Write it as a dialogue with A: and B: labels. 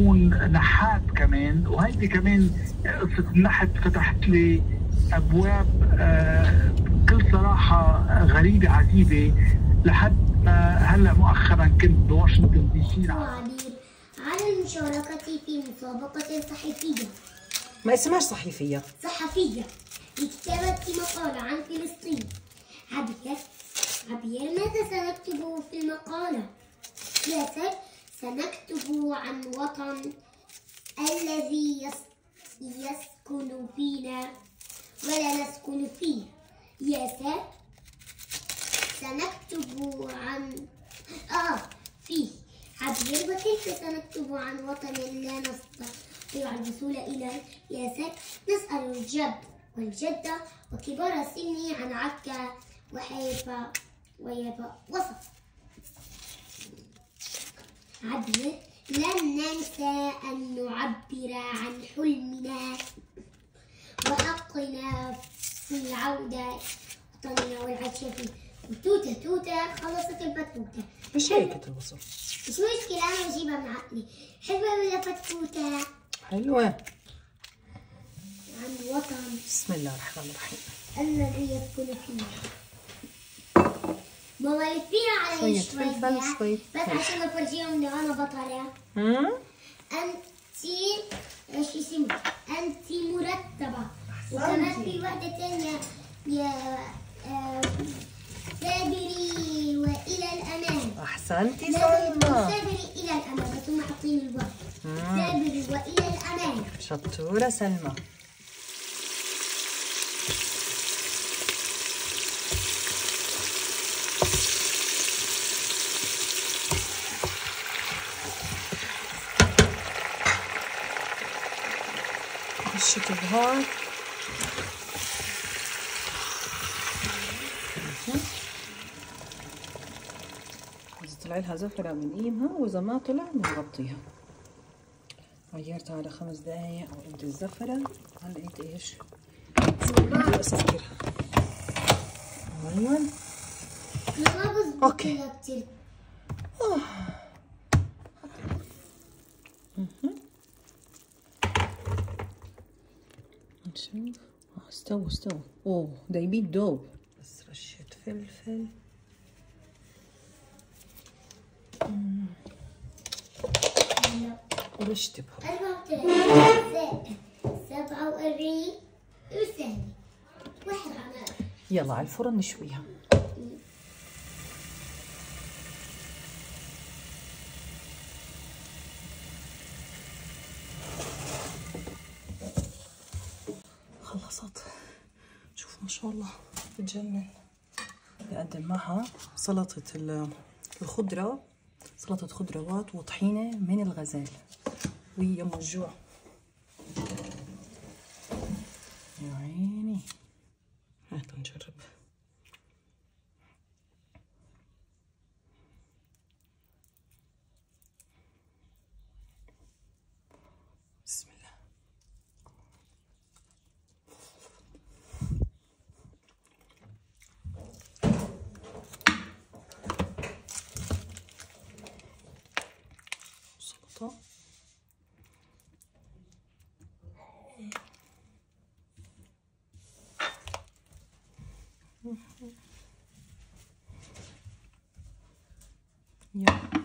A: اكون نحات كمان، وهيدي كمان قصه النحت فتحت لي ابواب بكل صراحه غريبه عجيبه، لحد ما هلا مؤخرا كنت بواشنطن دي سي
B: على المشاركة في مسابقة صحفية.
C: ما اسمهاش صحفية،
B: صحفية لكتابة مقالة عن فلسطين. عبير ماذا سنكتب في المقالة؟ ياسر سنكتب عن وطن الذي يسكن فينا ولا نسكن فيه. ياسر سنكتب عن فيه. عبير وكيف سنكتب عن وطن لا نستطيع الوصول إليه؟ ياسر نسأل الجد والجدة وكبار السن عن عكا وحيفا ويافا وصف. عبير لن ننسى أن نعبر عن حلمنا وحقنا في العودة وطننا والعيش فيه. وتوتة توتة خلصت البتوتة.
C: مش هيك الوصف.
B: مش مشكلة أنا بجيبها من عقلي. حلوة ولا فتوتة؟
C: حلوة.
B: عن وطن
C: بسم الله الرحمن الرحيم
B: الذي يسكن فيه. ماما لفيها علي
C: شوية فلفل شوية
B: بس عشان افرجيهم انه انا بطلة. انت مرتبة. وكمان في وحدة ثانية يا سابري والى الامام.
C: احسنتي سلمى.
B: سابري الى الامام بس هم حاطين الوقت. سابري والى الامام.
C: شطورة سلمى. الشكل هون إذا طلع لها زفرة بنقيمها وإذا ما طلع بنغطيها. غيرتها على 5 دقايق وقمت الزفرة. هلا لقيت ايش؟ بدي اسكرها. ايوه اوكي. نشوف. استوى. اوه ده يبيد دوب. بس رشة فلفل. ورشة بهار.
B: 47 ثانية. واحد على
C: يلا على الفرن نشويها. خلصت. شوفوا ما شاء الله بتجنن. بقدم معها سلطة الخضرة، سلطة خضروات وطحينة من الغزال. ويا ام الجوع يا عيني. هات نجرب. بسم الله. سلطة. يلا